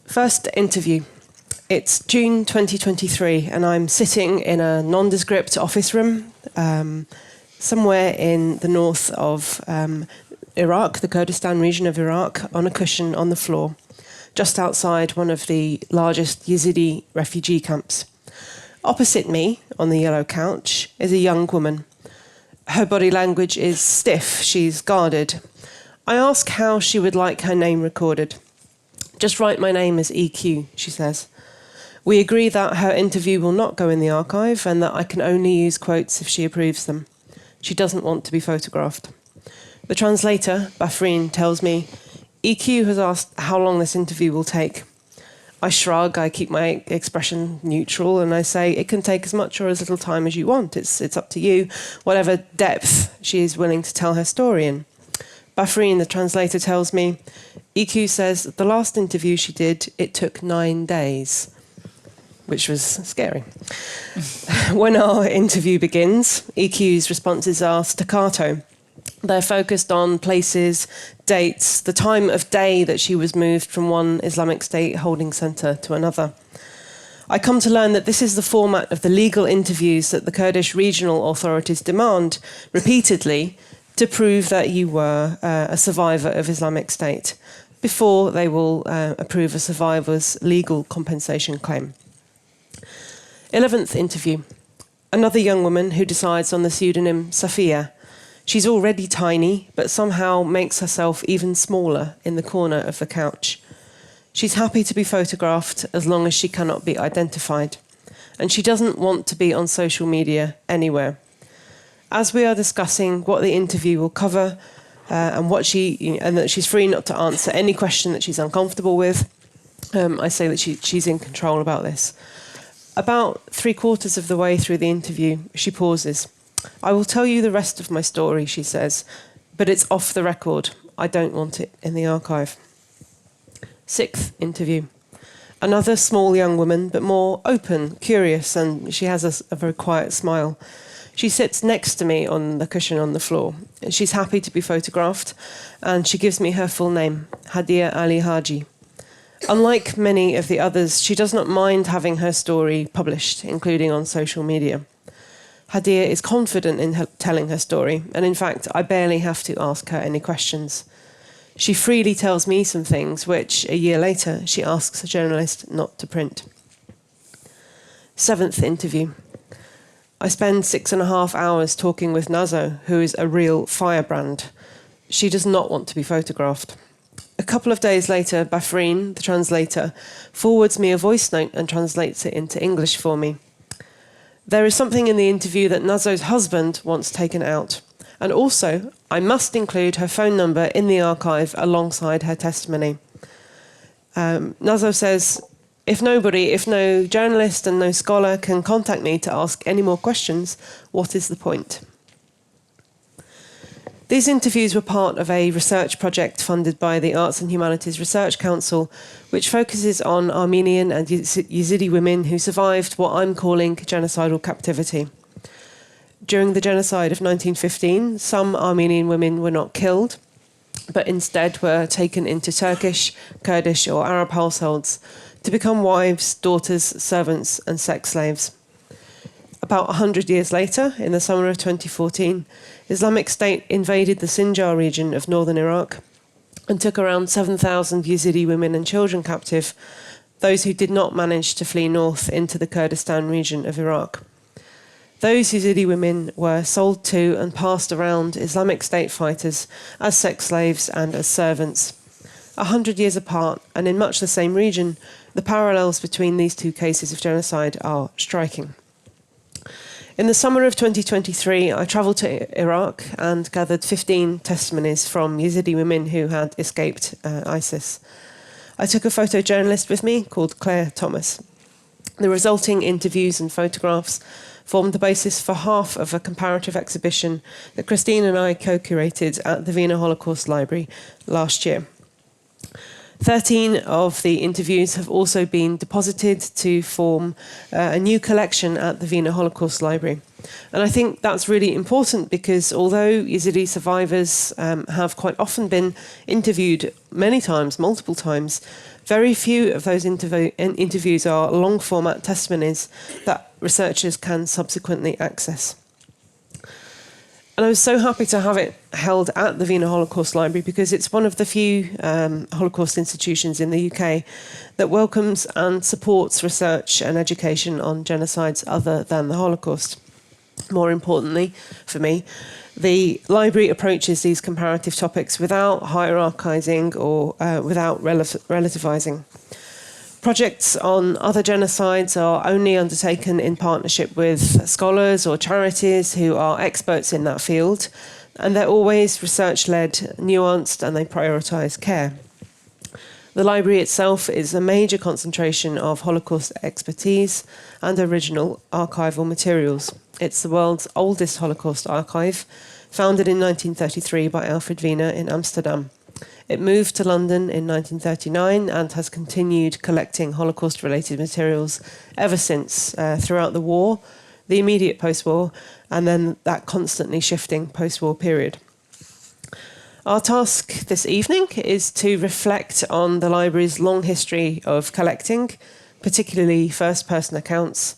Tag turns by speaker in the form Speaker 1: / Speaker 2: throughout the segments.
Speaker 1: First interview. It's June 2023, and I'm sitting in a nondescript office room somewhere in the north of Iraq, the Kurdistan region of Iraq, on a cushion on the floor, just outside one of the largest Yazidi refugee camps. Opposite me, on the yellow couch, is a young woman. Her body language is stiff, she's guarded. I ask how she would like her name recorded. Just write my name as EQ, she says. We agree that her interview will not go in the archive and that I can only use quotes if she approves them. She doesn't want to be photographed. The translator, Myrin, tells me, EQ has asked how long this interview will take. I shrug, I keep my expression neutral, and I say it can take as much or as little time as you want. It's up to you, whatever depth she is willing to tell her story in. Myrin, the translator, tells me, EQ says the last interview she did, it took 9 days, which was scary. When our interview begins, EQ's responses are staccato. They're focused on places, dates, the time of day that she was moved from one Islamic State holding centre to another. I come to learn that this is the format of the legal interviews that the Kurdish regional authorities demand repeatedly to prove that you were a survivor of Islamic State before they will approve a survivor's legal compensation claim. 11th interview. Another young woman who decides on the pseudonym Safia. She's already tiny, but somehow makes herself even smaller in the corner of the couch. She's happy to be photographed as long as she cannot be identified. And she doesn't want to be on social media anywhere. As we are discussing what the interview will cover and that she's free not to answer any question that she's uncomfortable with, I say that she's in control about this. About 3/4 of the way through the interview, she pauses. I will tell you the rest of my story, she says, but it's off the record. I don't want it in the archive. 6th interview. Another small young woman, but more open, curious, and she has a very quiet smile. She sits next to me on the cushion on the floor. She's happy to be photographed, and she gives me her full name, Hadia Ali Haji. Unlike many of the others, she does not mind having her story published, including on social media. Hadia is confident in telling her story, and in fact, I barely have to ask her any questions. She freely tells me some things which, a year later, she asks a journalist not to print. 7th interview. I spend 6.5 hours talking with Nazo, who is a real firebrand. She does not want to be photographed. A couple of days later, Myrin, the translator, forwards me a voice note and translates it into English for me. There is something in the interview that Nazo's husband wants taken out. And also, I must include her phone number in the archive alongside her testimony. Nazo says, if no journalist and no scholar can contact me to ask any more questions, what is the point? These interviews were part of a research project funded by the Arts and Humanities Research Council, which focuses on Armenian and Yazidi women who survived what I'm calling genocidal captivity. During the genocide of 1915, some Armenian women were not killed, but instead were taken into Turkish, Kurdish or Arab households to become wives, daughters, servants and sex slaves. About 100 years later, in the summer of 2014, Islamic State invaded the Sinjar region of northern Iraq and took around 7,000 Yazidi women and children captive, those who did not manage to flee north into the Kurdistan region of Iraq. Those Yazidi women were sold to and passed around Islamic State fighters as sex slaves and as servants. 100 years apart, and in much the same region, the parallels between these two cases of genocide are striking. In the summer of 2023, I travelled to Iraq and gathered 15 testimonies from Yazidi women who had escaped ISIS. I took a photojournalist with me called Claire Thomas. The resulting interviews and photographs formed the basis for half of a comparative exhibition that Christine and I co-curated at the Wiener Holocaust Library last year. 13 of the interviews have also been deposited to form a new collection at the Wiener Holocaust Library. And I think that's really important because although Yazidi survivors have quite often been interviewed many times, multiple times, very few of those interviews are long format testimonies that researchers can subsequently access. And I was so happy to have it held at the Wiener Holocaust Library because it's one of the few Holocaust institutions in the UK that welcomes and supports research and education on genocides other than the Holocaust. More importantly, for me, the library approaches these comparative topics without hierarchizing or without relativizing. Projects on other genocides are only undertaken in partnership with scholars or charities who are experts in that field, and they're always research-led, nuanced, and they prioritise care. The library itself is a major concentration of Holocaust expertise and original archival materials. It's the world's oldest Holocaust archive, founded in 1933 by Alfred Wiener in Amsterdam. It moved to London in 1939 and has continued collecting Holocaust-related materials ever since, throughout the war, the immediate post-war, and then that constantly shifting post-war period. Our task this evening is to reflect on the library's long history of collecting, particularly first-person accounts,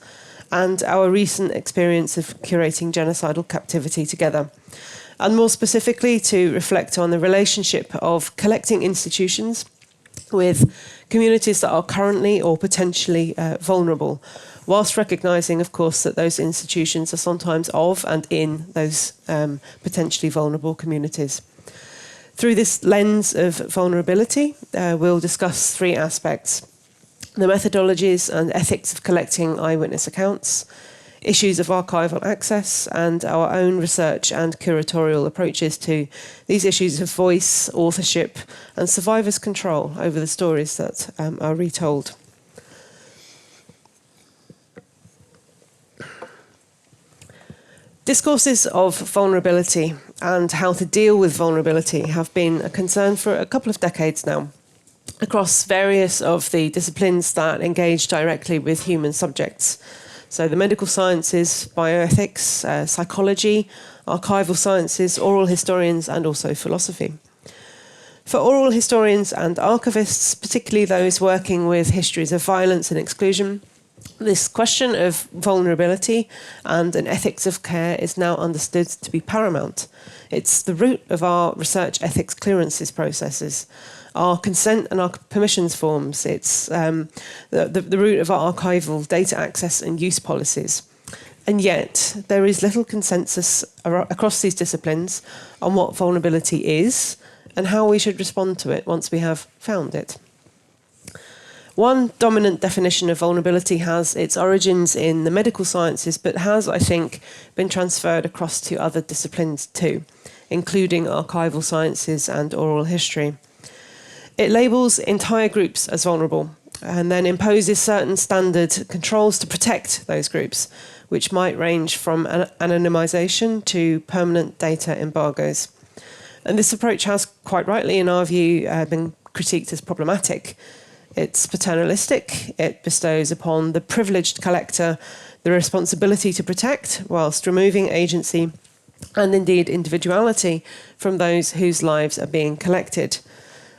Speaker 1: and our recent experience of curating genocidal captivity together. And more specifically, to reflect on the relationship of collecting institutions with communities that are currently or potentially vulnerable, whilst recognising, of course, that those institutions are sometimes of and in those potentially vulnerable communities. Through this lens of vulnerability, we'll discuss three aspects: the methodologies and ethics of collecting eyewitness accounts, issues of archival access, and our own research and curatorial approaches to these issues of voice, authorship, and survivors' control over the stories that are retold. Discourses of vulnerability and how to deal with vulnerability have been a concern for a couple of decades now, across various of the disciplines that engage directly with human subjects. So the medical sciences, bioethics, psychology, archival sciences, oral historians, and also philosophy. For oral historians and archivists, particularly those working with histories of violence and exclusion, this question of vulnerability and an ethics of care is now understood to be paramount. It's the root of our research ethics clearances processes, our consent and our permissions forms. It's the root of our archival data access and use policies. And yet, there is little consensus across these disciplines on what vulnerability is and how we should respond to it once we have found it. One dominant definition of vulnerability has its origins in the medical sciences, but has, I think, been transferred across to other disciplines too, including archival sciences and oral history. It labels entire groups as vulnerable and then imposes certain standard controls to protect those groups, which might range from anonymization to permanent data embargoes. And this approach has, quite rightly in our view, been critiqued as problematic. It's paternalistic. It bestows upon the privileged collector the responsibility to protect, whilst removing agency and indeed individuality from those whose lives are being collected.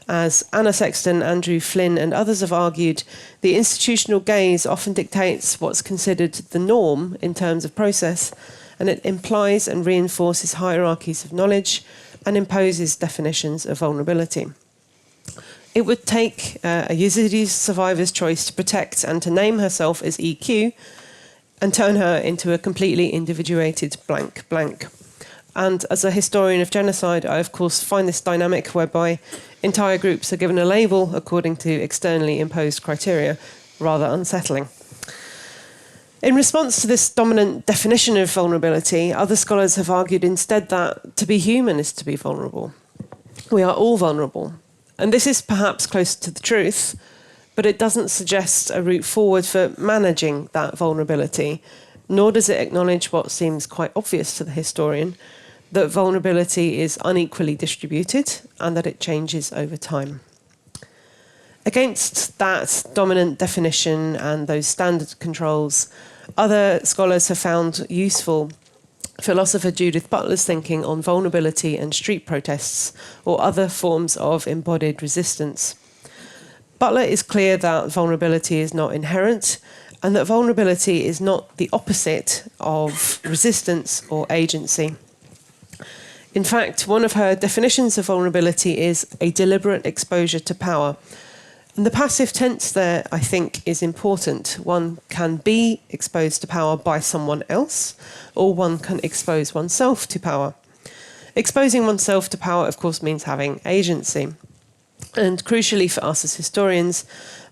Speaker 1: As Anna Sexton, Andrew Flynn and others have argued, the institutional gaze often dictates what's considered the norm in terms of process, and it implies and reinforces hierarchies of knowledge and imposes definitions of vulnerability. It would take a Yazidi survivor's choice to protect and to name herself as EQ and turn her into a completely individuated blank blank. And as a historian of genocide, I of course find this dynamic whereby entire groups are given a label according to externally imposed criteria rather unsettling. In response to this dominant definition of vulnerability, other scholars have argued instead that to be human is to be vulnerable. We are all vulnerable. And this is perhaps close to the truth, but it doesn't suggest a route forward for managing that vulnerability, nor does it acknowledge what seems quite obvious to the historian, that vulnerability is unequally distributed and that it changes over time. Against that dominant definition and those standard controls, other scholars have found useful philosopher Judith Butler's thinking on vulnerability and street protests or other forms of embodied resistance. Butler is clear that vulnerability is not inherent and that vulnerability is not the opposite of resistance or agency. In fact, one of her definitions of vulnerability is a deliberate exposure to power. And the passive tense there, I think, is important. One can be exposed to power by someone else, or one can expose oneself to power. Exposing oneself to power, of course, means having agency. And crucially for us as historians,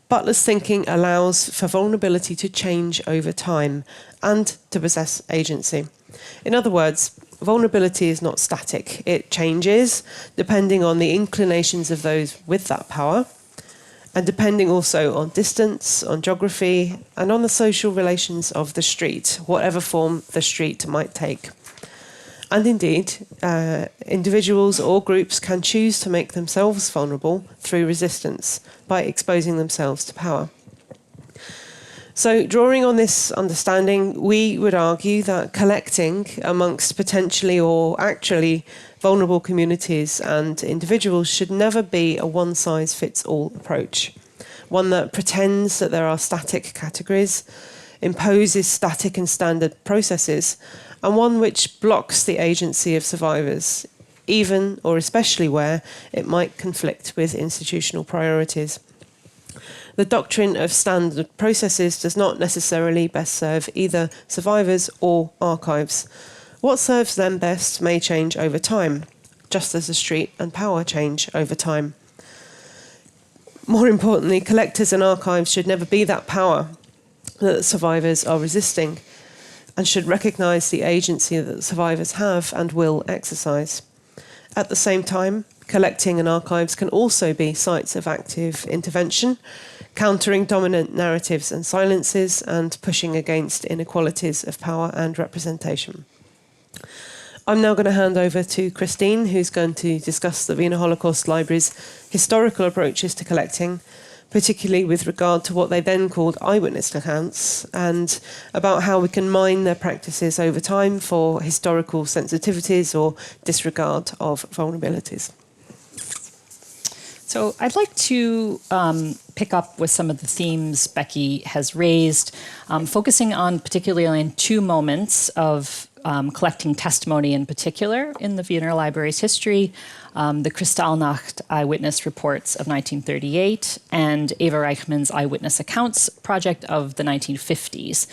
Speaker 1: Butler's thinking allows for vulnerability to change over time and to possess agency. In other words, vulnerability is not static. It changes depending on the inclinations of those with that power, and depending also on distance, on geography, and on the social relations of the street, whatever form the street might take. And indeed, individuals or groups can choose to make themselves vulnerable through resistance by exposing themselves to power. So, drawing on this understanding, we would argue that collecting amongst potentially or actually vulnerable communities and individuals should never be a one-size-fits-all approach, one that pretends that there are static categories, imposes static and standard processes, and one which blocks the agency of survivors, even or especially where it might conflict with institutional priorities. The doctrine of standard processes does not necessarily best serve either survivors or archives. What serves them best may change over time, just as the street and power change over time. More importantly, collectors and archives should never be that power that survivors are resisting, and should recognise the agency that survivors have and will exercise. At the same time, collecting and archives can also be sites of active intervention, countering dominant narratives and silences, and pushing against inequalities of power and representation. I'm now going to hand over to Christine, who's going to discuss the Wiener Holocaust Library's historical approaches to collecting, particularly with regard to what they then called eyewitness accounts, and about how we can mine their practices over time for historical sensitivities or disregard of vulnerabilities.
Speaker 2: So I'd like to pick up with some of the themes Becky has raised, focusing on particularly on two moments of collecting testimony in particular in the Wiener Library's history, the Kristallnacht eyewitness reports of 1938 and Eva Reichmann's eyewitness accounts project of the 1950s.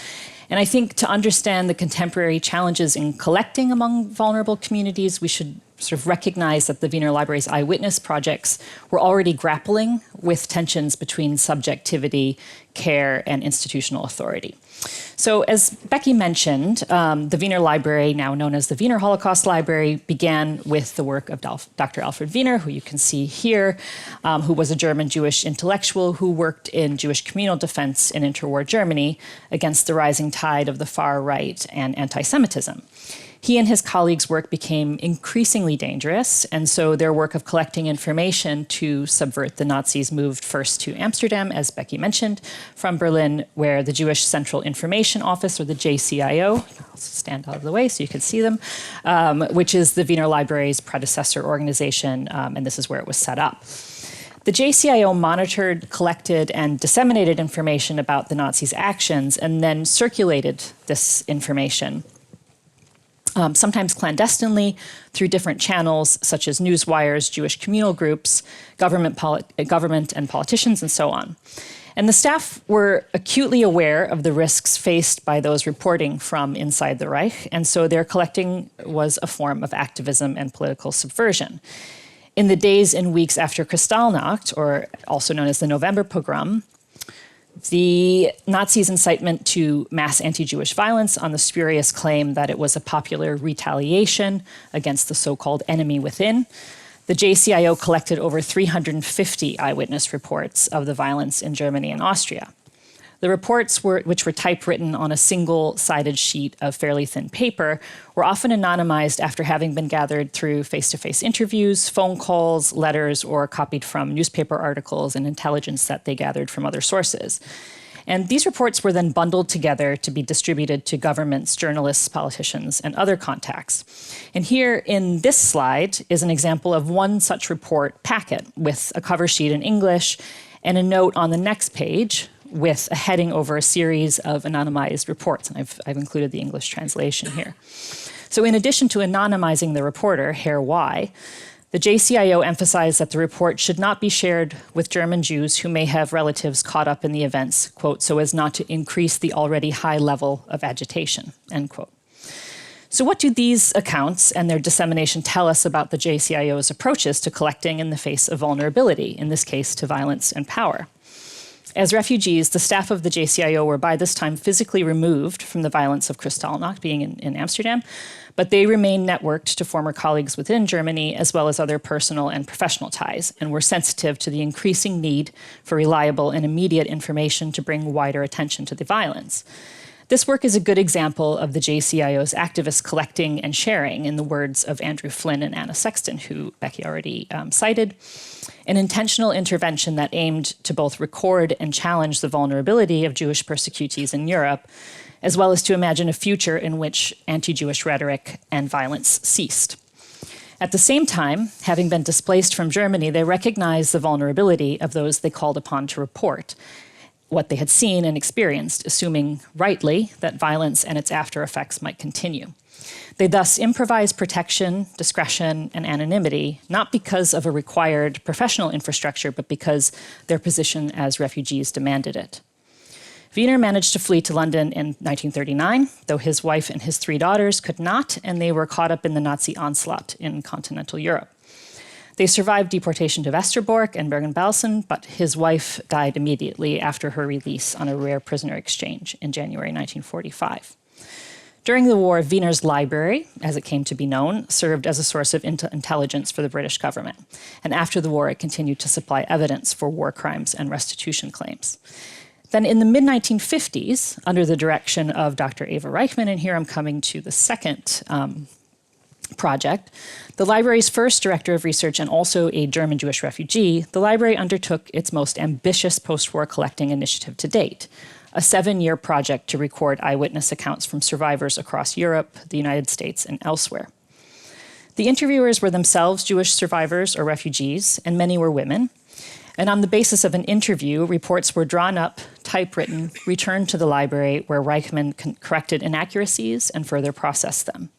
Speaker 2: And I think to understand the contemporary challenges in collecting among vulnerable communities, we should sort of recognize that the Wiener Library's eyewitness projects were already grappling with tensions between subjectivity, care, and institutional authority. So as Becky mentioned, the Wiener Library, now known as the Wiener Holocaust Library, began with the work of Dr. Alfred Wiener, who you can see here, who was a German Jewish intellectual who worked in Jewish communal defense in interwar Germany against the rising tide of the far right and anti-Semitism. He and his colleagues' work became increasingly dangerous, and so their work of collecting information to subvert the Nazis moved first to Amsterdam, as Becky mentioned, from Berlin, where the Jewish Central Information Office, or the JCIO, I'll stand out of the way so you can see them, which is the Wiener Library's predecessor organization, and this is where it was set up. The JCIO monitored, collected, and disseminated information about the Nazis' actions, and then circulated this information. Sometimes clandestinely through different channels such as newswires, Jewish communal groups, government and politicians, and so on. And the staff were acutely aware of the risks faced by those reporting from inside the Reich, and so their collecting was a form of activism and political subversion. In the days and weeks after Kristallnacht, or also known as the November pogrom, the Nazis' incitement to mass anti-Jewish violence on the spurious claim that it was a popular retaliation against the so-called enemy within, the JCIO collected over 350 eyewitness reports of the violence in Germany and Austria. The reports, which were typewritten on a single-sided sheet of fairly thin paper, were often anonymized after having been gathered through face-to-face interviews, phone calls, letters, or copied from newspaper articles and intelligence that they gathered from other sources. And these reports were then bundled together to be distributed to governments, journalists, politicians, and other contacts. And here in this slide is an example of one such report packet with a cover sheet in English and a note on the next page with a heading over a series of anonymized reports. And I've included the English translation here. So in addition to anonymizing the reporter, Herr Y., the JCIO emphasized that the report should not be shared with German Jews who may have relatives caught up in the events, quote, so as not to increase the already high level of agitation, end quote. So what do these accounts and their dissemination tell us about the JCIO's approaches to collecting in the face of vulnerability, in this case to violence and power? As refugees, the staff of the JCIO were by this time physically removed from the violence of Kristallnacht, being in Amsterdam, but they remained networked to former colleagues within Germany, as well as other personal and professional ties, and were sensitive to the increasing need for reliable and immediate information to bring wider attention to the violence. This work is a good example of the JCIO's activists collecting and sharing, in the words of Andrew Flynn and Anna Sexton, who Becky already cited, an intentional intervention that aimed to both record and challenge the vulnerability of Jewish persecutees in Europe, as well as to imagine a future in which anti-Jewish rhetoric and violence ceased. At the same time, having been displaced from Germany, they recognized the vulnerability of those they called upon to report what they had seen and experienced, assuming rightly that violence and its after effects might continue. They thus improvised protection, discretion, and anonymity, not because of a required professional infrastructure, but because their position as refugees demanded it. Wiener managed to flee to London in 1939, though his wife and his 3 daughters could not, and they were caught up in the Nazi onslaught in continental Europe. They survived deportation to Westerbork and Bergen-Belsen, but his wife died immediately after her release on a rare prisoner exchange in January 1945. During the war, Wiener's library, as it came to be known, served as a source of intelligence for the British government. And after the war, it continued to supply evidence for war crimes and restitution claims. Then in the mid-1950s, under the direction of Dr. Eva Reichman, and here I'm coming to the second project, the library's first director of research and also a German Jewish refugee, the library undertook its most ambitious post-war collecting initiative to date, a 7-year project to record eyewitness accounts from survivors across Europe, the United States, and elsewhere. The interviewers were themselves Jewish survivors or refugees, and many were women. And on the basis of an interview, reports were drawn up, typewritten, returned to the library, where Reichman corrected inaccuracies and further processed them.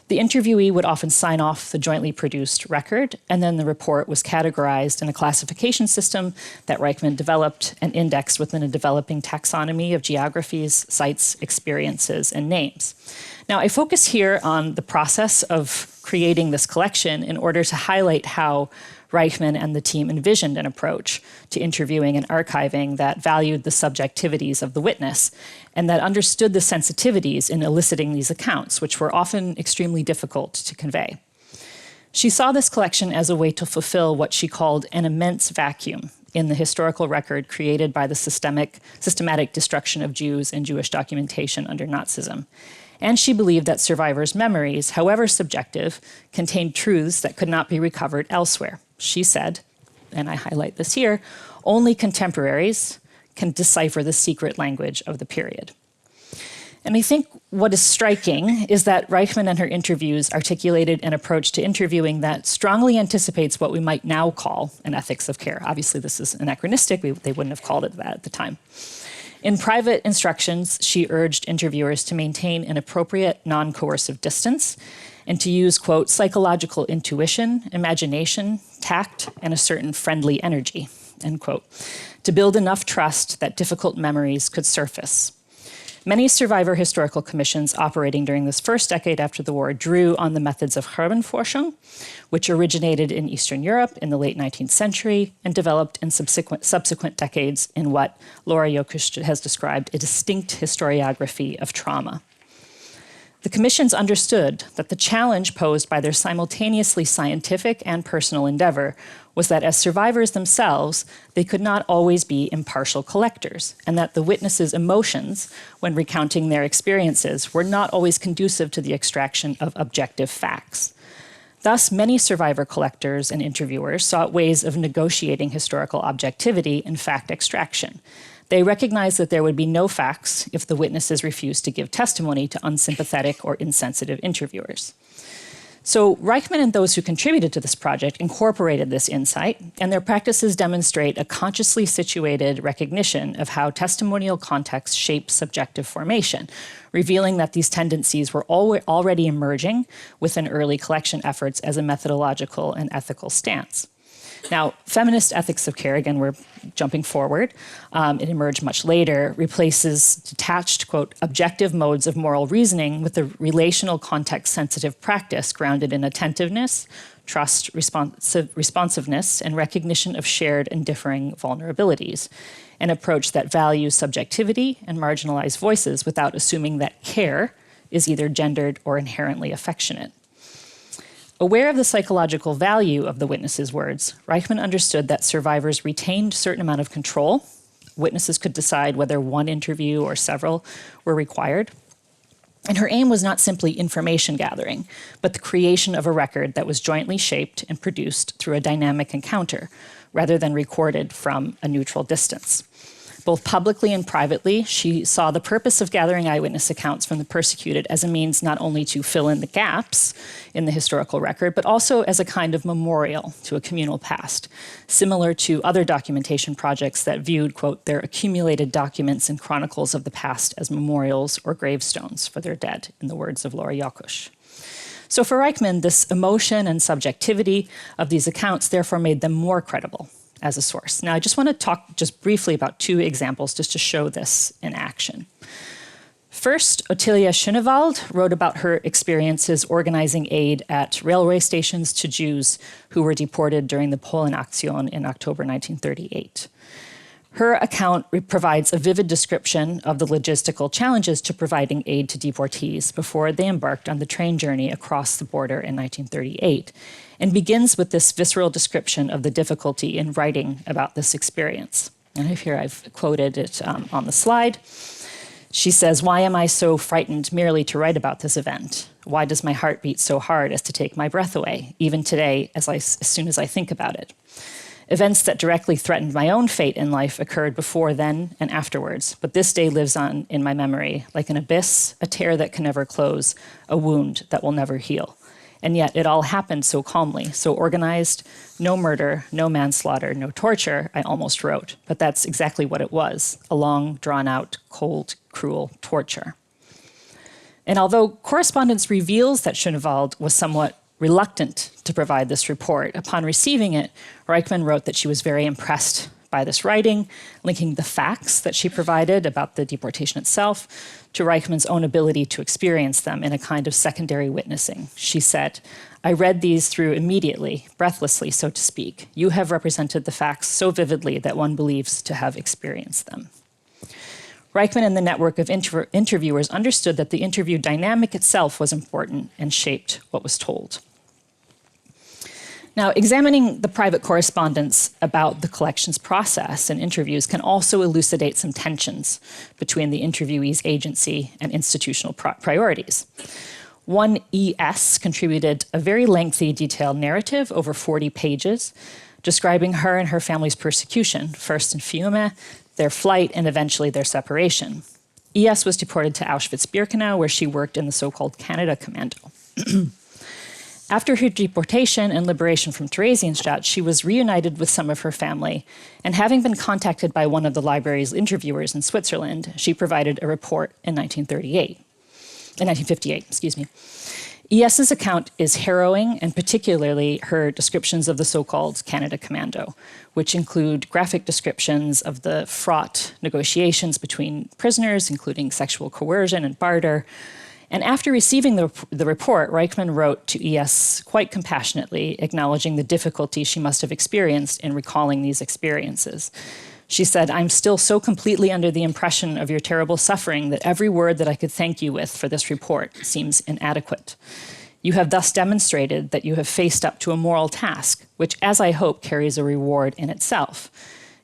Speaker 2: The interviewee would often sign off the jointly produced record, and then the report was categorized in a classification system that Reichman developed and indexed within a developing taxonomy of geographies, sites, experiences, and names. Now, I focus here on the process of creating this collection in order to highlight how Reichman and the team envisioned an approach to interviewing and archiving that valued the subjectivities of the witness and that understood the sensitivities in eliciting these accounts, which were often extremely difficult to convey. She saw this collection as a way to fulfill what she called an immense vacuum in the historical record created by the systematic destruction of Jews and Jewish documentation under Nazism. And she believed that survivors' memories, however subjective, contained truths that could not be recovered elsewhere. She said, and I highlight this here, only contemporaries can decipher the secret language of the period. And I think what is striking is that Reichman and her interviews articulated an approach to interviewing that strongly anticipates what we might now call an ethics of care. Obviously, this is anachronistic. They wouldn't have called it that at the time. In private instructions, she urged interviewers to maintain an appropriate non-coercive distance and to use, quote, psychological intuition, imagination, tact, and a certain friendly energy, end quote, to build enough trust that difficult memories could surface. Many survivor historical commissions operating during this first decade after the war drew on the methods of Herbenforschung, which originated in Eastern Europe in the late 19th century and developed in subsequent decades in what Laura Jokisch has described a distinct historiography of trauma. The commissions understood that the challenge posed by their simultaneously scientific and personal endeavor was that as survivors themselves, they could not always be impartial collectors, and that the witnesses' emotions, when recounting their experiences, were not always conducive to the extraction of objective facts. Thus, many survivor collectors and interviewers sought ways of negotiating historical objectivity and fact extraction. They recognized that there would be no facts if the witnesses refused to give testimony to unsympathetic or insensitive interviewers. So Reichman and those who contributed to this project incorporated this insight, and their practices demonstrate a consciously situated recognition of how testimonial context shapes subjective formation, revealing that these tendencies were already emerging within early collection efforts as a methodological and ethical stance. Now, feminist ethics of care, again, we're jumping forward, it emerged much later, replaces detached, quote, objective modes of moral reasoning with a relational context-sensitive practice grounded in attentiveness, trust, responsiveness, and recognition of shared and differing vulnerabilities, an approach that values subjectivity and marginalized voices without assuming that care is either gendered or inherently affectionate. Aware of the psychological value of the witnesses' words, Reichman understood that survivors retained a certain amount of control. Witnesses could decide whether one interview or several were required. And her aim was not simply information gathering, but the creation of a record that was jointly shaped and produced through a dynamic encounter, rather than recorded from a neutral distance. Both publicly and privately, she saw the purpose of gathering eyewitness accounts from the persecuted as a means not only to fill in the gaps in the historical record, but also as a kind of memorial to a communal past, similar to other documentation projects that viewed, quote, their accumulated documents and chronicles of the past as memorials or gravestones for their dead, in the words of Laura Jakusz. So for Reichman, this emotion and subjectivity of these accounts therefore made them more credible as a source. Now, I just want to talk just briefly about two examples just to show this in action. First, Ottilia Schönewald wrote about her experiences organizing aid at railway stations to Jews who were deported during the Polenaktion in October 1938. Her account provides a vivid description of the logistical challenges to providing aid to deportees before they embarked on the train journey across the border in 1938, and begins with this visceral description of the difficulty in writing about this experience. And here I've quoted it on the slide. She says, "Why am I so frightened merely to write about this event? Why does my heart beat so hard as to take my breath away, even today, as soon as I think about it? Events that directly threatened my own fate in life occurred before then and afterwards, but this day lives on in my memory, like an abyss, a tear that can never close, a wound that will never heal. And yet it all happened so calmly, so organized, no murder, no manslaughter, no torture, I almost wrote. But that's exactly what it was, a long, drawn-out, cold, cruel torture." And although correspondence reveals that Schönewald was somewhat reluctant to provide this report, upon receiving it, Reichman wrote that she was very impressed by this writing, linking the facts that she provided about the deportation itself to Reichman's own ability to experience them in a kind of secondary witnessing. She said, "I read these through immediately, breathlessly, so to speak. You have represented the facts so vividly that one believes to have experienced them." Reichman and the network of interviewers understood that the interview dynamic itself was important and shaped what was told. Now, examining the private correspondence about the collections process and interviews can also elucidate some tensions between the interviewee's agency and institutional priorities. One ES contributed a very lengthy, detailed narrative over 40 pages, describing her and her family's persecution, first in Fiume, their flight, and eventually their separation. ES was deported to Auschwitz-Birkenau, where she worked in the so-called Canada Commando. After her deportation and liberation from Theresienstadt, she was reunited with some of her family, and having been contacted by one of the library's interviewers in Switzerland, she provided a report in 1958. ES's account is harrowing, and particularly her descriptions of the so-called Canada Commando, which include graphic descriptions of the fraught negotiations between prisoners, including sexual coercion and barter. And after receiving the report, Reichman wrote to ES quite compassionately, acknowledging the difficulty she must have experienced in recalling these experiences. She said, "I'm still so completely under the impression of your terrible suffering that every word that I could thank you with for this report seems inadequate. You have thus demonstrated that you have faced up to a moral task, which, as I hope, carries a reward in itself.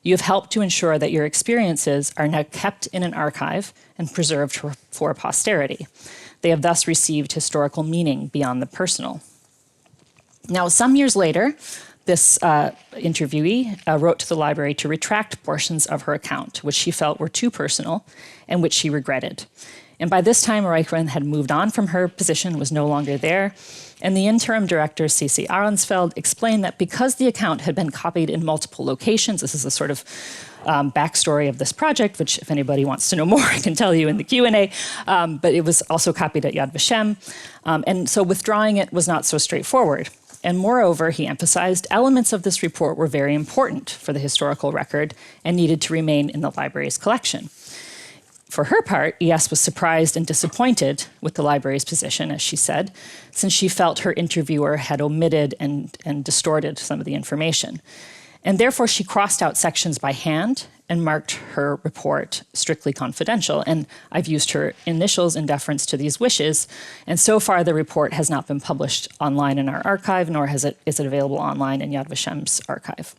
Speaker 2: You have helped to ensure that your experiences are now kept in an archive and preserved for posterity. They have thus received historical meaning beyond the personal. Now, some years later, this interviewee wrote to the library to retract portions of her account, which she felt were too personal and which she regretted. And by this time, Myrin had moved on from her position, was no longer there, and the interim director, C.C. Aronsfeld, explained that because the account had been copied in multiple locations, this is a sort of backstory of this project, which if anybody wants to know more, I can tell you in the Q&A, but it was also copied at Yad Vashem, and so withdrawing it was not so straightforward. And moreover, he emphasized, elements of this report were very important for the historical record and needed to remain in the library's collection. For her part, ES was surprised and disappointed with the library's position, as she said, since she felt her interviewer had omitted and distorted some of the information. And therefore, she crossed out sections by hand and marked her report strictly confidential. And I've used her initials in deference to these wishes. And so far, the report has not been published online in our archive, nor is it available online in Yad Vashem's archive.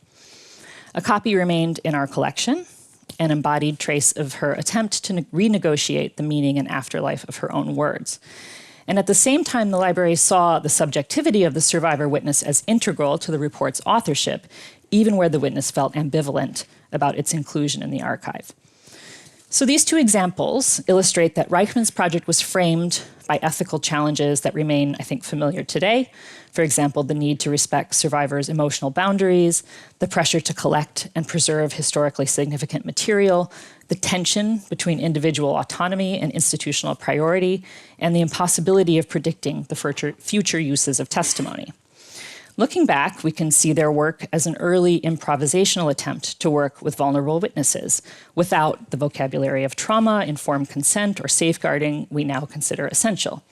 Speaker 2: A copy remained in our collection, an embodied trace of her attempt to renegotiate the meaning and afterlife of her own words. And at the same time, the library saw the subjectivity of the survivor witness as integral to the report's authorship, even where the witness felt ambivalent about its inclusion in the archive. So these two examples illustrate that Reichmann's project was framed by ethical challenges that remain, I think, familiar today. For example, the need to respect survivors' emotional boundaries, the pressure to collect and preserve historically significant material, the tension between individual autonomy and institutional priority, and the impossibility of predicting the future uses of testimony. Looking back, we can see their work as an early improvisational attempt to work with vulnerable witnesses without the vocabulary of trauma, informed consent, or safeguarding we now consider essential.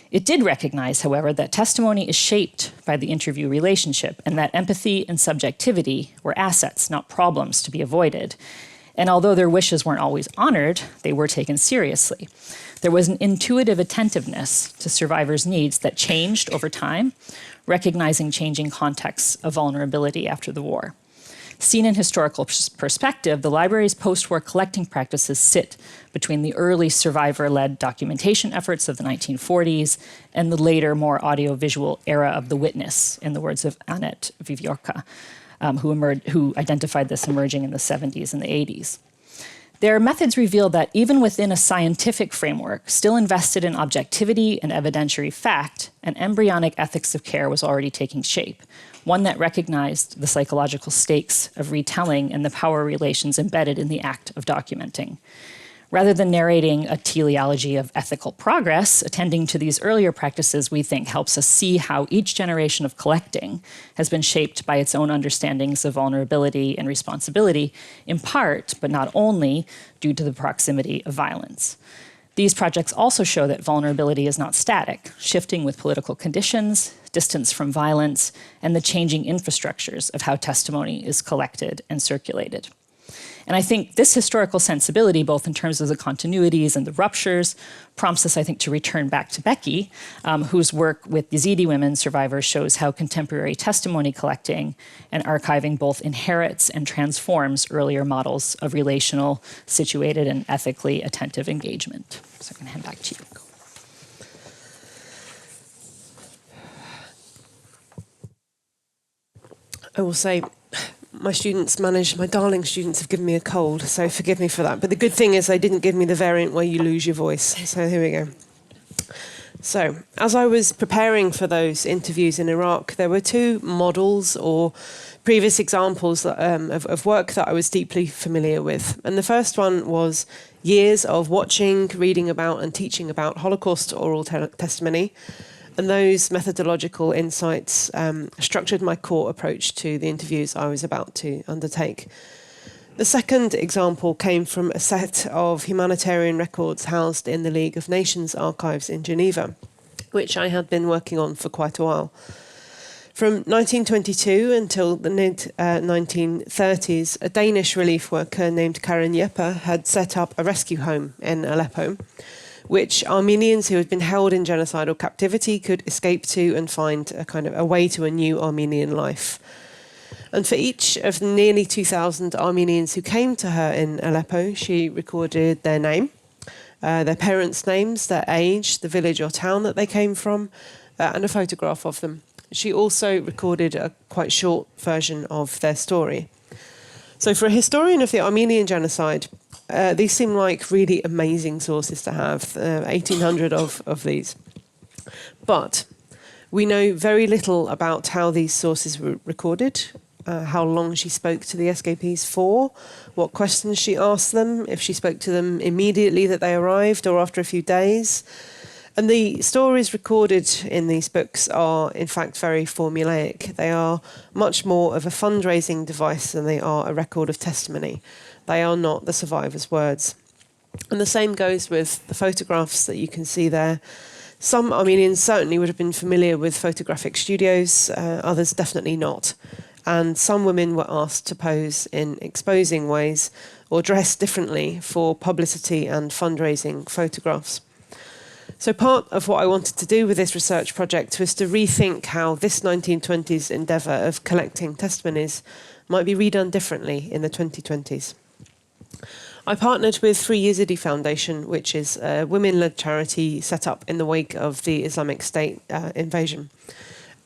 Speaker 2: It did recognize, however, that testimony is shaped by the interview relationship and that empathy and subjectivity were assets, not problems to be avoided. And although their wishes weren't always honored, they were taken seriously. There was an intuitive attentiveness to survivors' needs that changed over time, recognizing changing contexts of vulnerability after the war. Seen in historical perspective, the library's post-war collecting practices sit between the early survivor-led documentation efforts of the 1940s and the later, more audiovisual era of the witness, in the words of Annette Vivioka, who identified this emerging in the 70s and the 80s. Their methods reveal that even within a scientific framework, still invested in objectivity and evidentiary fact, an embryonic ethics of care was already taking shape, one that recognized the psychological stakes of retelling and the power relations embedded in the act of documenting. Rather than narrating a teleology of ethical progress, attending to these earlier practices, we think, helps us see how each generation of collecting has been shaped by its own understandings of vulnerability and responsibility, in part, but not only, due to the proximity of violence. These projects also show that vulnerability is not static, shifting with political conditions, distance from violence, and the changing infrastructures of how testimony is collected and circulated. And I think this historical sensibility, both in terms of the continuities and the ruptures, prompts us, I think, to return back to Becky, whose work with Yazidi women survivors shows how contemporary testimony collecting and archiving both inherits and transforms earlier models of relational, situated, and ethically attentive engagement. So I'm going to hand back to you.
Speaker 1: I will say, my darling students have given me a cold, so forgive me for that. But the good thing is they didn't give me the variant where you lose your voice. So here we go. So as I was preparing for those interviews in Iraq, there were two models or previous examples of work that I was deeply familiar with. And the first one was years of watching, reading about and teaching about Holocaust oral testimony. And those methodological insights structured my core approach to the interviews I was about to undertake. The second example came from a set of humanitarian records housed in the League of Nations archives in Geneva, which I had been working on for quite a while. From 1922 until the mid-1930s, a Danish relief worker named Karen Jeppe had set up a rescue home in Aleppo, which Armenians who had been held in genocidal captivity could escape to and find a kind of a way to a new Armenian life. And for each of the nearly 2,000 Armenians who came to her in Aleppo, she recorded their name, their parents' names, their age, the village or town that they came from, and a photograph of them. She also recorded a quite short version of their story. So for a historian of the Armenian genocide, these seem like really amazing sources to have, 1,800 of these. But we know very little about how these sources were recorded, how long she spoke to the escapees for, what questions she asked them, if she spoke to them immediately that they arrived or after a few days. And the stories recorded in these books are, in fact, very formulaic. They are much more of a fundraising device than they are a record of testimony. They are not the survivors' words. And the same goes with the photographs that you can see there. Some Armenians certainly would have been familiar with photographic studios, others definitely not. And some women were asked to pose in exposing ways or dress differently for publicity and fundraising photographs. So part of what I wanted to do with this research project was to rethink how this 1920s endeavour of collecting testimonies might be redone differently in the 2020s. I partnered with Free Yazidi Foundation, which is a women-led charity set up in the wake of the Islamic State invasion.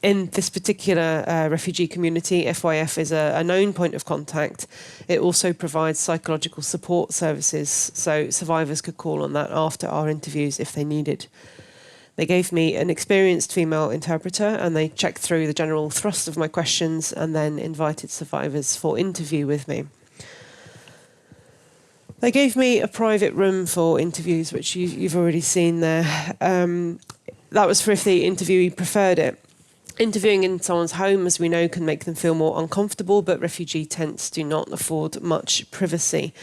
Speaker 1: In this particular refugee community, FYF is a known point of contact. It also provides psychological support services, so survivors could call on that after our interviews if they needed. They gave me an experienced female interpreter, and they checked through the general thrust of my questions and then invited survivors for interview with me. They gave me a private room for interviews, which you've already seen there. That was for if the interviewee preferred it. Interviewing in someone's home, as we know, can make them feel more uncomfortable, but refugee tents do not afford much privacy.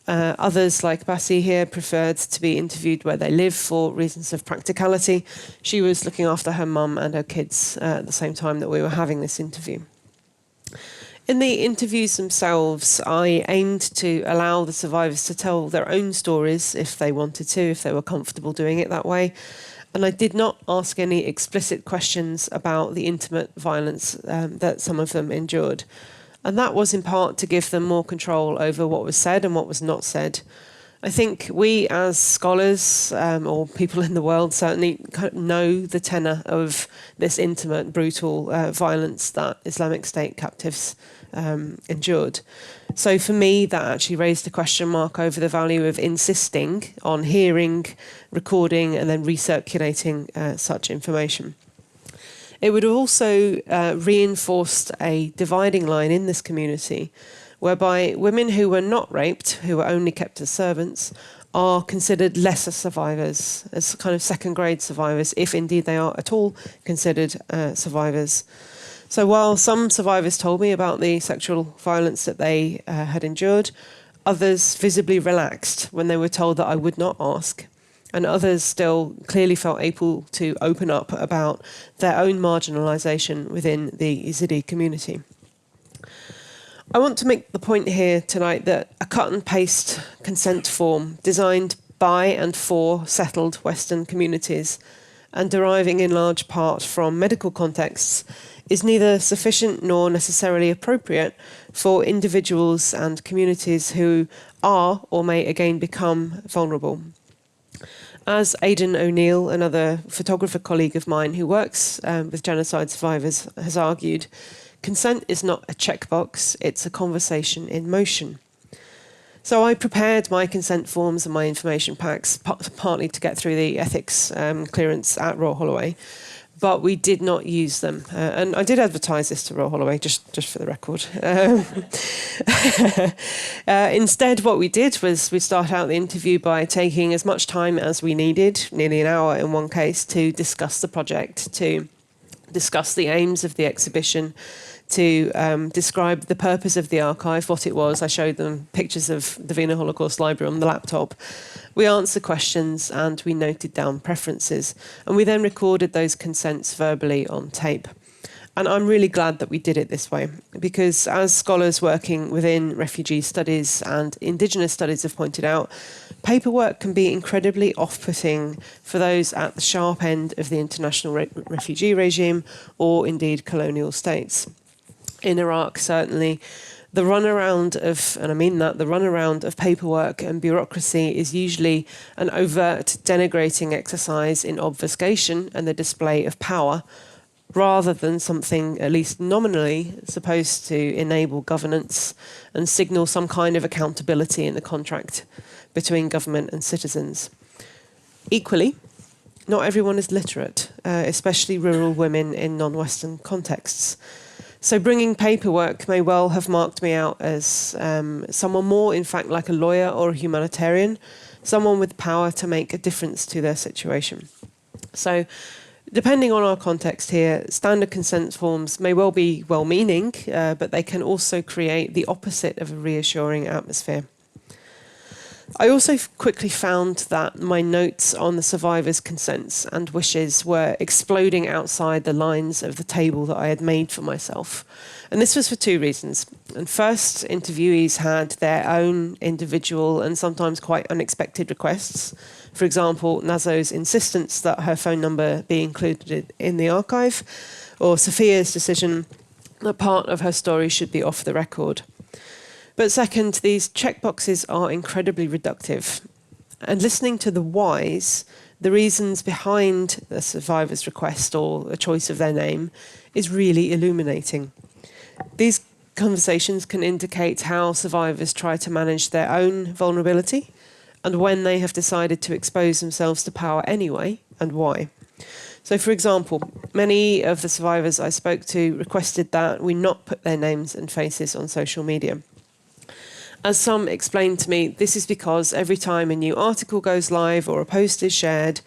Speaker 1: Others, like Basi here, preferred to be interviewed where they live for reasons of practicality. She was looking after her mum and her kids at the same time that we were having this interview. In the interviews themselves, I aimed to allow the survivors to tell their own stories if they wanted to, if they were comfortable doing it that way. And I did not ask any explicit questions about the intimate violence that some of them endured. And that was in part to give them more control over what was said and what was not said. I think we as scholars, or people in the world, certainly kind of know the tenor of this intimate, brutal violence that Islamic State captives endured. So for me, that actually raised a question mark over the value of insisting on hearing, recording, and then recirculating such information. It would have also reinforced a dividing line in this community, whereby women who were not raped, who were only kept as servants, are considered lesser survivors, as kind of second-grade survivors, if indeed they are at all considered survivors. So while some survivors told me about the sexual violence that they had endured, others visibly relaxed when they were told that I would not ask, and others still clearly felt able to open up about their own marginalisation within the Yazidi community. I want to make the point here tonight that a cut-and-paste consent form designed by and for settled Western communities and deriving in large part from medical contexts is neither sufficient nor necessarily appropriate for individuals and communities who are or may again become vulnerable. As Aidan O'Neill, another photographer colleague of mine who works with genocide survivors, has argued, consent is not a checkbox, it's a conversation in motion. So I prepared my consent forms and my information packs partly to get through the ethics clearance at Royal Holloway, but we did not use them. And I did advertise this to Royal Holloway, just for the record. Instead, what we did was we start out the interview by taking as much time as we needed, nearly an hour in one case, to discuss the project, to discuss the aims of the exhibition, to describe the purpose of the archive, what it was. I showed them pictures of the Wiener Holocaust Library on the laptop. We answered questions and we noted down preferences. And we then recorded those consents verbally on tape. And I'm really glad that we did it this way, because as scholars working within refugee studies and Indigenous studies have pointed out, paperwork can be incredibly off-putting for those at the sharp end of the international refugee regime or indeed colonial states. In Iraq, certainly, the runaround of, and I mean that, the runaround of paperwork and bureaucracy is usually an overt denigrating exercise in obfuscation and the display of power, rather than something, at least nominally, supposed to enable governance and signal some kind of accountability in the contract between government and citizens. Equally, not everyone is literate, especially rural women in non-Western contexts. So bringing paperwork may well have marked me out as someone more, in fact, like a lawyer or a humanitarian, someone with power to make a difference to their situation. So, depending on our context here, standard consent forms may well be well-meaning, but they can also create the opposite of a reassuring atmosphere. I also quickly found that my notes on the survivors' consents and wishes were exploding outside the lines of the table that I had made for myself. And this was for two reasons. And first, interviewees had their own individual and sometimes quite unexpected requests. For example, Nazo's insistence that her phone number be included in the archive, or Sophia's decision that part of her story should be off the record. But second, these checkboxes are incredibly reductive. And listening to the whys, the reasons behind the survivor's request or a choice of their name, is really illuminating. These conversations can indicate how survivors try to manage their own vulnerability and when they have decided to expose themselves to power anyway, and why. So, for example, many of the survivors I spoke to requested that we not put their names and faces on social media. As some explained to me, this is because every time a new article goes live or a post is shared,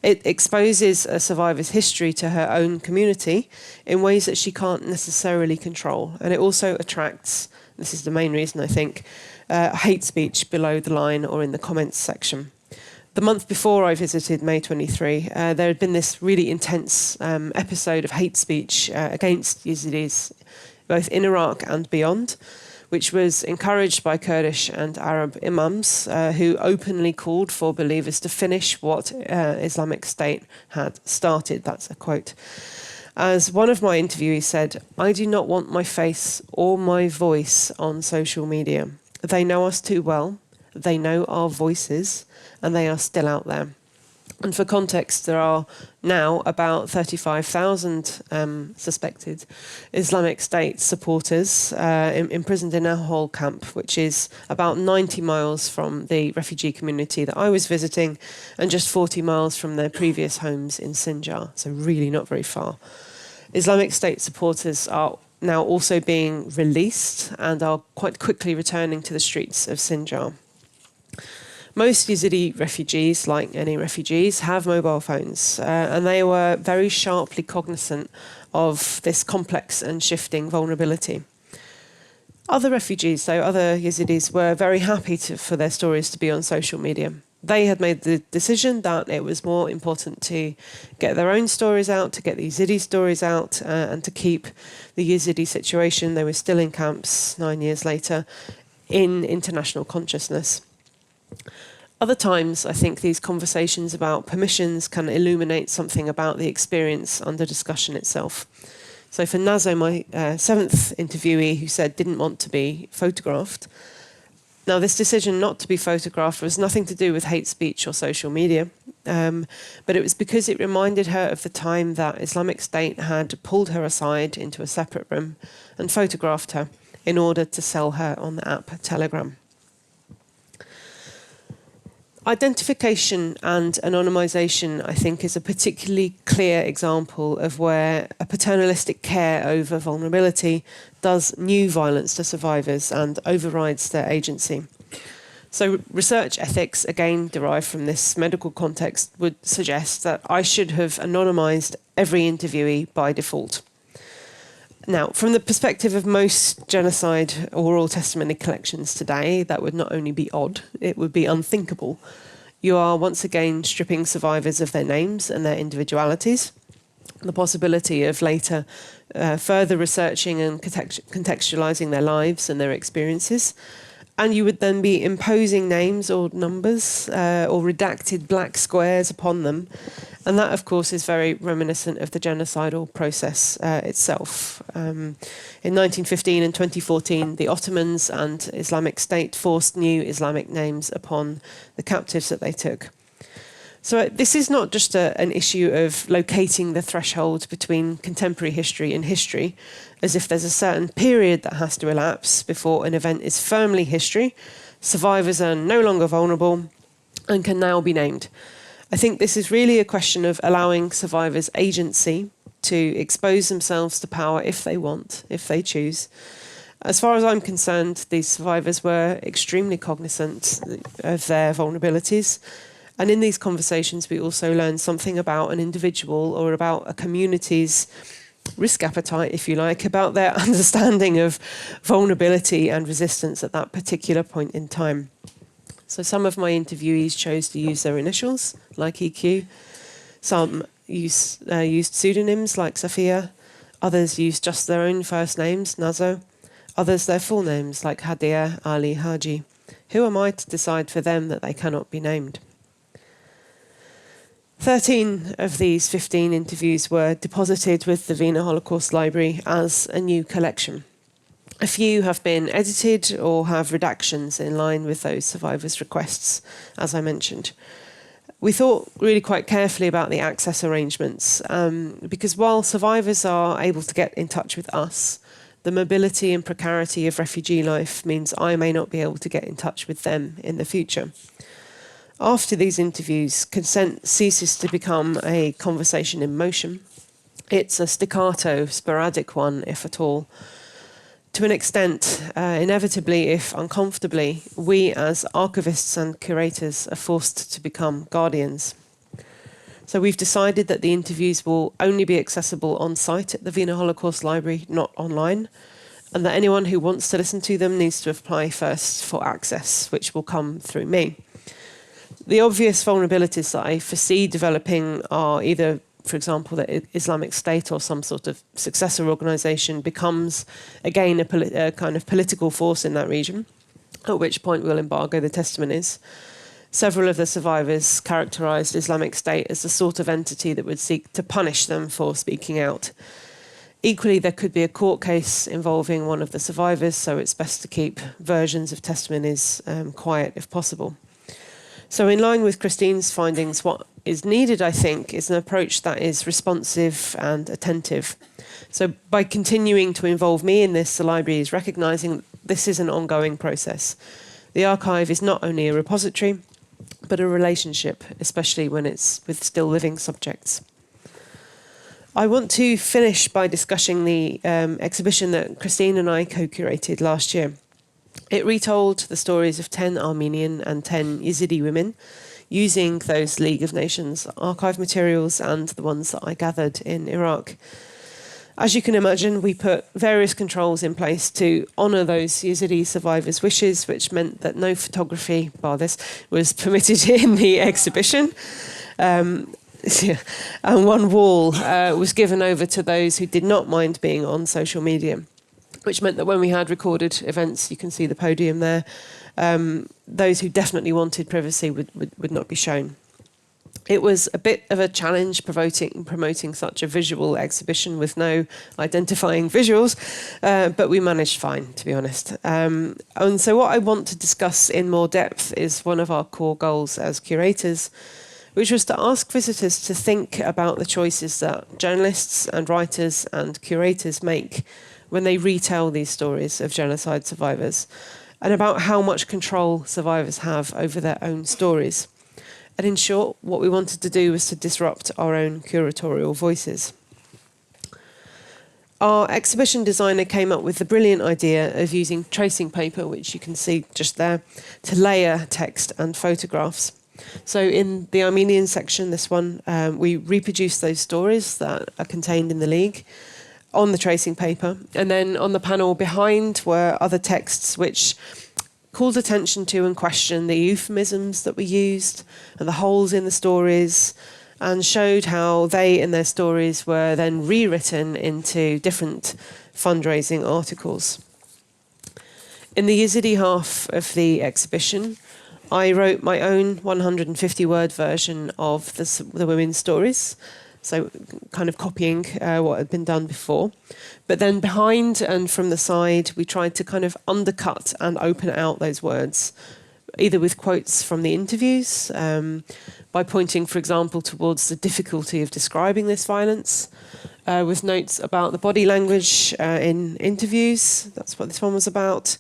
Speaker 1: it exposes a survivor's history to her own community in ways that she can't necessarily control. And it also attracts, this is the main reason I think, hate speech below the line or in the comments section. The month before I visited, May 23, there had been this really intense episode of hate speech against Yazidis, both in Iraq and beyond, which was encouraged by Kurdish and Arab imams who openly called for believers to finish what Islamic State had started. That's a quote. As one of my interviewees said, "I do not want my face or my voice on social media. They know us too well, they know our voices, and they are still out there." And for context, there are now about 35,000 suspected Islamic State supporters imprisoned in a Hol camp, which is about 90 miles from the refugee community that I was visiting and just 40 miles from their previous homes in Sinjar, so really not very far. Islamic State supporters are now also being released and are quite quickly returning to the streets of Sinjar. Most Yazidi refugees, like any refugees, have mobile phones, and they were very sharply cognizant of this complex and shifting vulnerability. Other refugees, though, other Yazidis, were very happy for their stories to be on social media. They had made the decision that it was more important to get their own stories out, to get the Yazidi stories out, and to keep the Yazidi situation, they were still in camps 9 years later, in international consciousness. Other times, I think these conversations about permissions can illuminate something about the experience under discussion itself. So for Nazo, my seventh interviewee, who said didn't want to be photographed, now this decision not to be photographed was nothing to do with hate speech or social media, but it was because it reminded her of the time that Islamic State had pulled her aside into a separate room and photographed her in order to sell her on the app Telegram. Identification and anonymisation, I think, is a particularly clear example of where a paternalistic care over vulnerability does new violence to survivors and overrides their agency. So research ethics, again derived from this medical context, would suggest that I should have anonymised every interviewee by default. Now, from the perspective of most genocide oral testimony collections today, that would not only be odd, it would be unthinkable. You are once again stripping survivors of their names and their individualities. the possibility of later further researching and contextualizing their lives and their experiences. And you would then be imposing names or numbers or redacted black squares upon them. And that, of course, is very reminiscent of the genocidal process itself. In 1915 and 2014, the Ottomans and Islamic State forced new Islamic names upon the captives that they took. So this is not just an issue of locating the threshold between contemporary history and history, as if there's a certain period that has to elapse before an event is firmly history, survivors are no longer vulnerable, and can now be named. I think this is really a question of allowing survivors agency to expose themselves to power if they want, if they choose. As far as I'm concerned, these survivors were extremely cognizant of their vulnerabilities. And in these conversations, we also learn something about an individual or about a community's risk appetite, if you like, about their understanding of vulnerability and resistance at that particular point in time. So some of my interviewees chose to use their initials, like EQ. Some used pseudonyms, like Safia. Others used just their own first names, Nazo. Others their full names, like Hadia, Ali, Haji. Who am I to decide for them that they cannot be named? 13 of these 15 interviews were deposited with the Wiener Holocaust Library as a new collection. A few have been edited or have redactions in line with those survivors' requests, as I mentioned. We thought really quite carefully about the access arrangements, because while survivors are able to get in touch with us, the mobility and precarity of refugee life means I may not be able to get in touch with them in the future. After these interviews, consent ceases to become a conversation in motion. It's a staccato, sporadic one, if at all. To an extent, inevitably, if uncomfortably, we as archivists and curators are forced to become guardians. So we've decided that the interviews will only be accessible on site at the Wiener Holocaust Library, not online, and that anyone who wants to listen to them needs to apply first for access, which will come through me. The obvious vulnerabilities that I foresee developing are either, for example, that Islamic State or some sort of successor organisation becomes, again, a kind of political force in that region, at which point we'll embargo the testimonies. Several of the survivors characterised Islamic State as the sort of entity that would seek to punish them for speaking out. Equally, there could be a court case involving one of the survivors, so it's best to keep versions of testimonies quiet if possible. So in line with Christine's findings, what is needed, I think, is an approach that is responsive and attentive. So by continuing to involve me in this, the library is recognising this is an ongoing process. The archive is not only a repository, but a relationship, especially when it's with still living subjects. I want to finish by discussing the exhibition that Christine and I co-curated last year. It retold the stories of 10 Armenian and 10 Yazidi women using those League of Nations archive materials and the ones that I gathered in Iraq. As you can imagine, we put various controls in place to honour those Yazidi survivors' wishes, which meant that no photography, bar this, was permitted in the exhibition. And one wall was given over to those who did not mind being on social media, which meant that when we had recorded events, you can see the podium there, those who definitely wanted privacy would not be shown. It was a bit of a challenge promoting such a visual exhibition with no identifying visuals, but we managed fine, to be honest. And so what I want to discuss in more depth is one of our core goals as curators, which was to ask visitors to think about the choices that journalists and writers and curators make when they retell these stories of genocide survivors, and about how much control survivors have over their own stories. And in short, what we wanted to do was to disrupt our own curatorial voices. Our exhibition designer came up with the brilliant idea of using tracing paper, which you can see just there, to layer text and photographs. So in the Armenian section, this one, we reproduced those stories that are contained in the League on the tracing paper. And then on the panel behind were other texts which called attention to and questioned the euphemisms that were used and the holes in the stories, and showed how they and their stories were then rewritten into different fundraising articles. In the Yazidi half of the exhibition, I wrote my own 150-word version of the women's stories, so kind of copying what had been done before. But then behind and from the side, we tried to kind of undercut and open out those words, either with quotes from the interviews, by pointing, for example, towards the difficulty of describing this violence, with notes about the body language in interviews. That's what this one was about.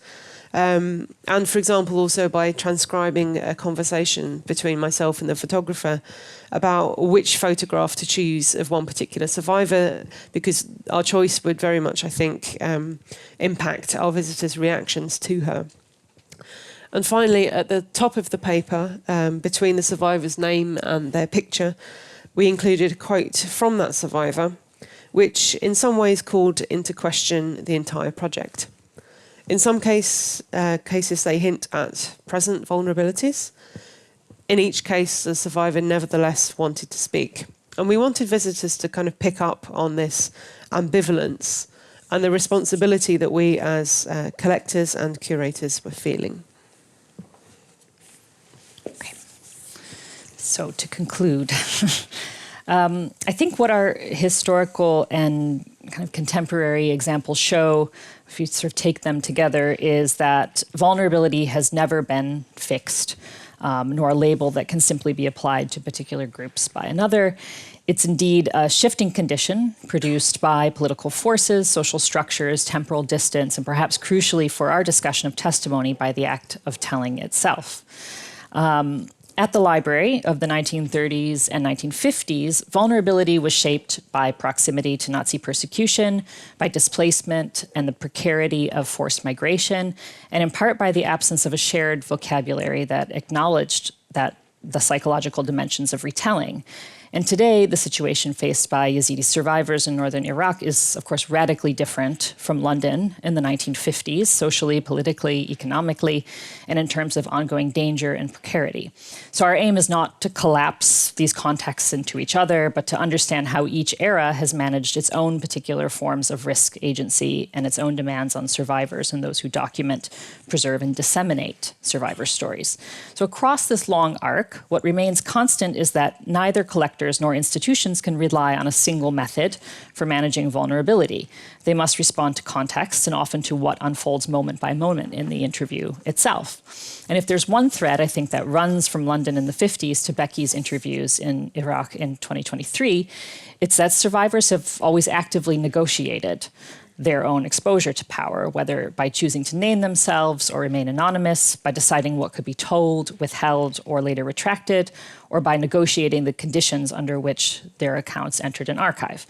Speaker 1: And, for example, also by transcribing a conversation between myself and the photographer about which photograph to choose of one particular survivor, because our choice would very much, I think, impact our visitors' reactions to her. And finally, at the top of the paper, between the survivor's name and their picture, we included a quote from that survivor, which in some ways called into question the entire project. In some cases, they hint at present vulnerabilities. In each case, the survivor nevertheless wanted to speak. And we wanted visitors to kind of pick up on this ambivalence and the responsibility that we as collectors and curators were feeling.
Speaker 2: Okay. So to conclude, I think what our historical and kind of contemporary examples show, if you sort of take them together, is that vulnerability has never been fixed, nor a label that can simply be applied to particular groups by another. It's indeed a shifting condition produced by political forces, social structures, temporal distance, and perhaps crucially for our discussion of testimony, by the act of telling itself. At the library of the 1930s and 1950s, vulnerability was shaped by proximity to Nazi persecution, by displacement and the precarity of forced migration, and in part by the absence of a shared vocabulary that acknowledged that the psychological dimensions of retelling. And today, the situation faced by Yazidi survivors in northern Iraq is, of course, radically different from London in the 1950s, socially, politically, economically, and in terms of ongoing danger and precarity. So our aim is not to collapse these contexts into each other, but to understand how each era has managed its own particular forms of risk agency and its own demands on survivors and those who document, preserve, and disseminate survivor stories. So across this long arc, what remains constant is that neither collectors nor institutions can rely on a single method for managing vulnerability. They must respond to context and often to what unfolds moment by moment in the interview itself. And if there's one thread, I think, that runs from London in the 50s to Becky's interviews in Iraq in 2023, it's that survivors have always actively negotiated their own exposure to power, whether by choosing to name themselves or remain anonymous, by deciding what could be told, withheld, or later retracted, or by negotiating the conditions under which their accounts entered an archive.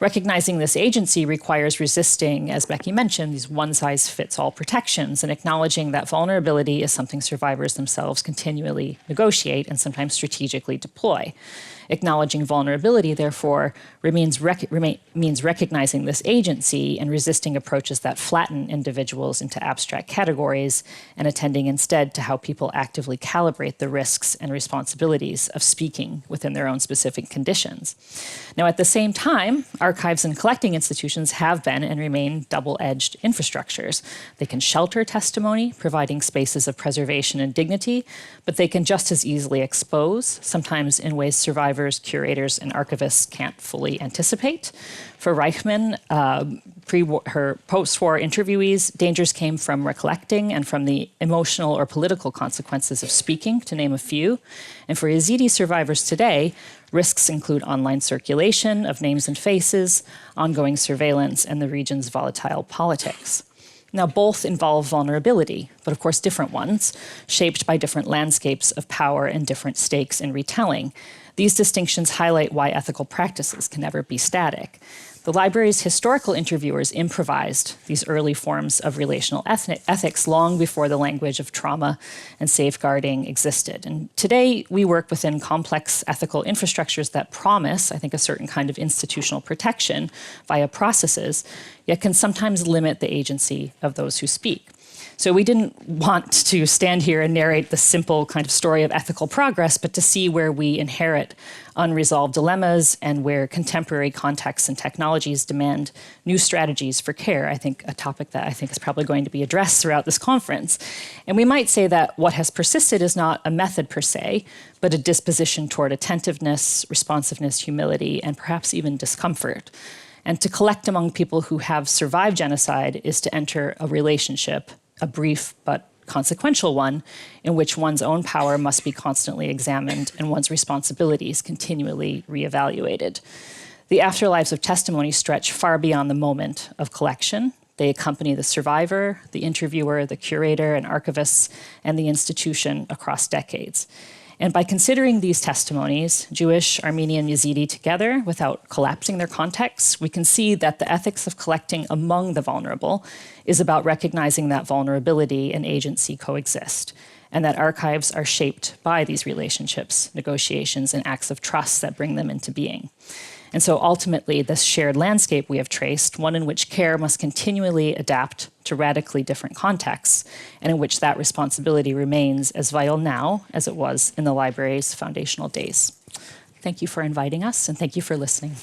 Speaker 2: Recognizing this agency requires resisting, as Becky mentioned, these one-size-fits-all protections and acknowledging that vulnerability is something survivors themselves continually negotiate and sometimes strategically deploy. Acknowledging vulnerability, therefore, means recognizing this agency and resisting approaches that flatten individuals into abstract categories and attending instead to how people actively calibrate the risks and responsibilities of speaking within their own specific conditions. Now, at the same time, archives and collecting institutions have been and remain double-edged infrastructures. They can shelter testimony, providing spaces of preservation and dignity, but they can just as easily expose, sometimes in ways survivors, curators, and archivists can't fully anticipate. For Reichman, her post-war interviewees, dangers came from recollecting and from the emotional or political consequences of speaking, to name a few. And for Yazidi survivors today, risks include online circulation of names and faces, ongoing surveillance, and the region's volatile politics. Now, both involve vulnerability, but of course different ones, shaped by different landscapes of power and different stakes in retelling. These distinctions highlight why ethical practices can never be static. The library's historical interviewers improvised these early forms of relational ethics long before the language of trauma and safeguarding existed. And today, we work within complex ethical infrastructures that promise, I think, a certain kind of institutional protection via processes, yet can sometimes limit the agency of those who speak. So we didn't want to stand here and narrate the simple kind of story of ethical progress, but to see where we inherit unresolved dilemmas and where contemporary contexts and technologies demand new strategies for care. I think a topic that I think is probably going to be addressed throughout this conference. And we might say that what has persisted is not a method per se, but a disposition toward attentiveness, responsiveness, humility, and perhaps even discomfort. And to collect among people who have survived genocide is to enter a relationship, a brief but consequential one, in which one's own power must be constantly examined and one's responsibilities continually reevaluated. The afterlives of testimony stretch far beyond the moment of collection. They accompany the survivor, the interviewer, the curator and archivists, and the institution across decades. And by considering these testimonies, Jewish, Armenian, Yazidi together, without collapsing their contexts, we can see that the ethics of collecting among the vulnerable is about recognizing that vulnerability and agency coexist, and that archives are shaped by these relationships, negotiations, and acts of trust that bring them into being. And so ultimately, this shared landscape we have traced, one in which care must continually adapt to radically different contexts, and in which that responsibility remains as vital now as it was in the library's foundational days. Thank you for inviting us, and thank you for listening.